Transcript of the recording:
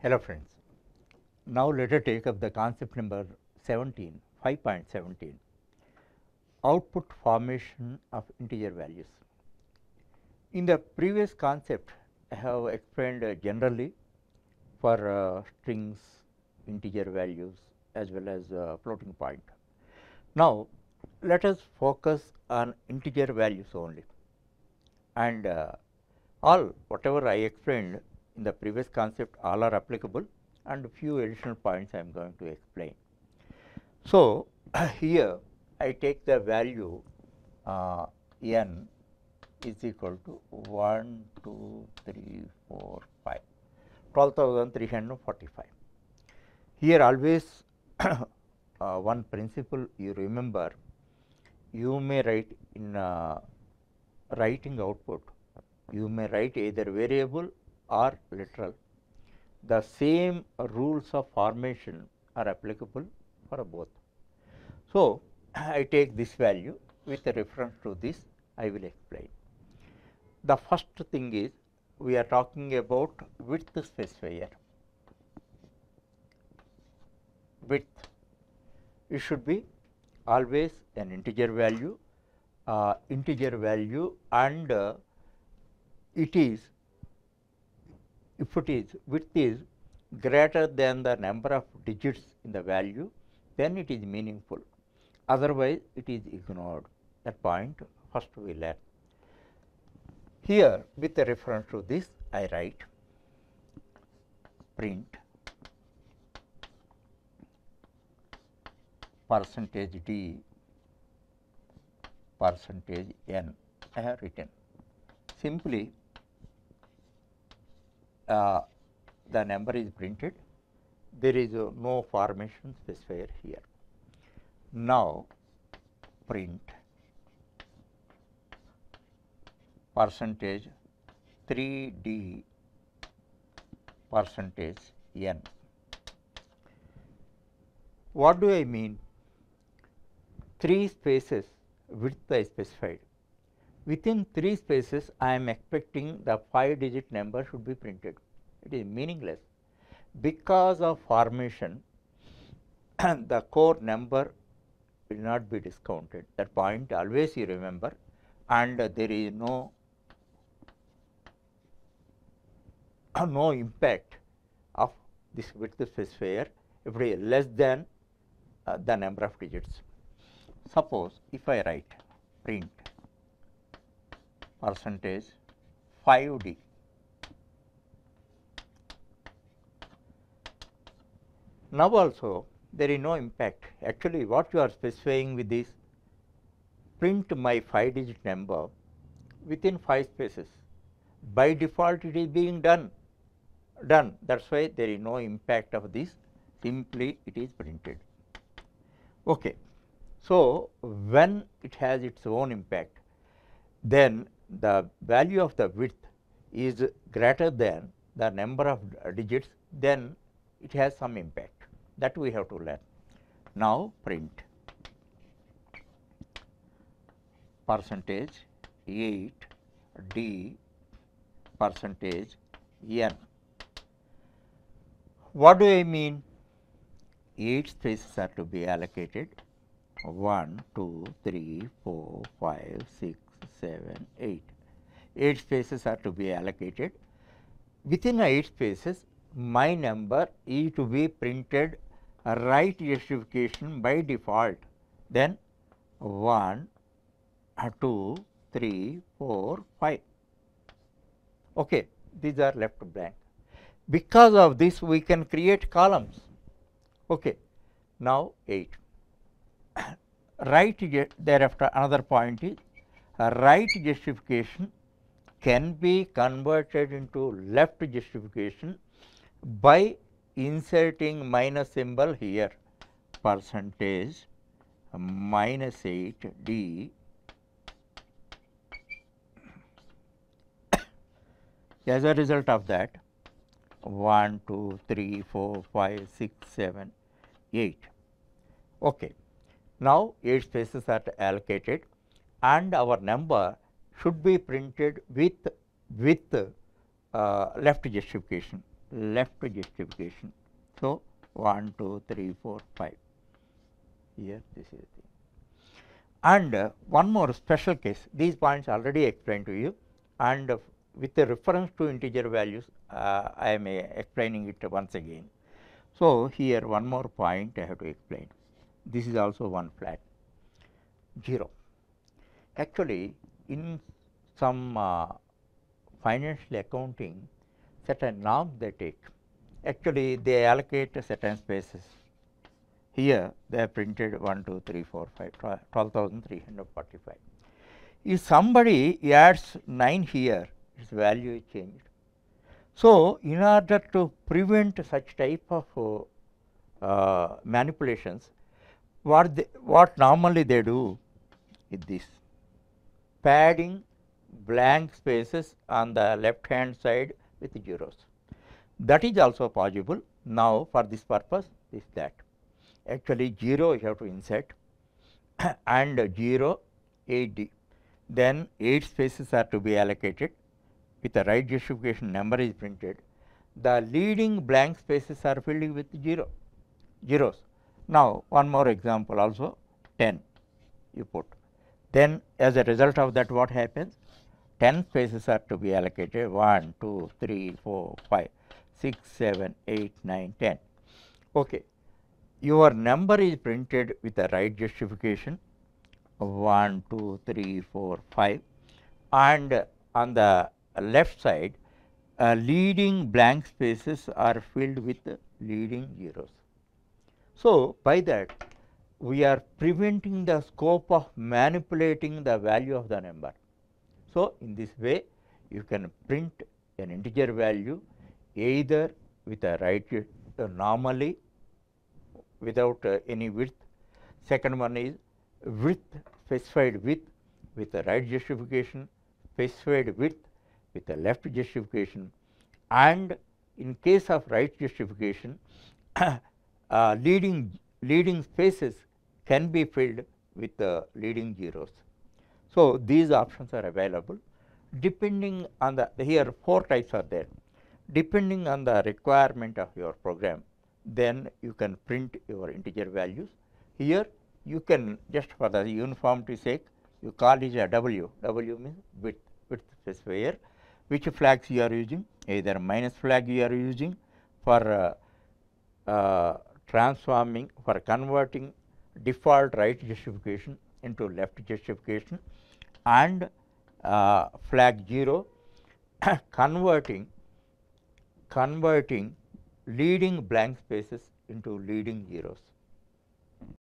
Hello friends, now let us take up the concept number 17, 5.17, output formation of integer values. In the previous concept, I have explained generally for strings, integer values as well as floating point. Now, let us focus on integer values only, and all whatever I explained in the previous concept all are applicable, and few additional points I am going to explain. So, here I take the value n is equal to 1, 2, 3, 4, 5, 12,345. Here always one principle you remember, you may write in writing output, you may write either variable or literal. The same rules of formation are applicable for both. So, I take this value with a reference to this I will explain. The first thing is we are talking about width specifier. Width, it should be always an integer value, and it is, if it is width is greater than the number of digits in the value, then it is meaningful, otherwise it is ignored. That point first we learn. Here with a reference to this I write print %d %n. I have written simply the number is printed, there is no formation specifier here. Now, print %3d %n. What do I mean? 3 spaces width I specified. Within 3 spaces I am expecting the 5-digit number should be printed. It is meaningless. Because of formation, the core number will not be discounted. That point always you remember, and there is no impact of this width specifier if it is less than the number of digits. Suppose if I write print %5d, now also there is no impact. Actually what you are specifying with this, print my 5-digit number within 5 spaces. By default it is being done. That is why there is no impact of this, simply it is printed. Okay. So, when it has its own impact, then the value of the width is greater than the number of digits, then it has some impact, that we have to learn. Now, print %8d %n. What do I mean? 8 spaces are to be allocated. 1, 2, 3, 4, 5, 6, 7, 8. 8 spaces are to be allocated. Within 8 spaces, my number is to be printed right justification by default. Then 1, 2, 3, 4, 5. Okay, these are left blank. Because of this, we can create columns. Okay, now 8. Right, thereafter another point is right justification can be converted into left justification by inserting minus symbol here, %-8d. As a result of that, 1, 2, 3, 4, 5, 6, 7, 8. Okay. Now, 8 spaces are allocated and our number should be printed with left justification. left justification. So, 1, 2, 3, 4, 5. Here this is the thing. And one more special case, these points already explained to you, and with a reference to integer values, I am explaining it once again. So, here one more point I have to explain. This is also one flag 0. Actually, in some financial accounting, certain norms they take. Actually, they allocate certain spaces. Here they have printed 1, 2, 3, 4, 5, 12,345. If somebody adds 9 here, its value is changed. So, in order to prevent such type of manipulations, what normally they do is this: padding blank spaces on the left hand side with zeros. That is also possible. Now, for this purpose, is that actually 0 you have to insert and 0 8D. Then 8 spaces are to be allocated with the right justification, number is printed. The leading blank spaces are filled with zeros. Now, one more example also, 10 you put. Then as a result of that, what happens? 10 spaces are to be allocated, 1, 2, 3, 4, 5, 6, 7, 8, 9, 10. Okay. Your number is printed with the right justification, 1, 2, 3, 4, 5, and on the left side, leading blank spaces are filled with leading zeros. So, by that we are preventing the scope of manipulating the value of the number. So, in this way you can print an integer value either with a right normally without any width. Second one is width, specified width with the right justification, specified width with the left justification, and in case of right justification leading spaces can be filled with the leading zeros. So, these options are available depending on the, here 4 types are there. Depending on the requirement of your program, then you can print your integer values. Here you can, just for the uniformity sake, you call it a W. W means width specifier. Which flags you are using? Either minus flag you are using for transforming, for converting default right justification into left justification, and flag 0 converting leading blank spaces into leading zeros.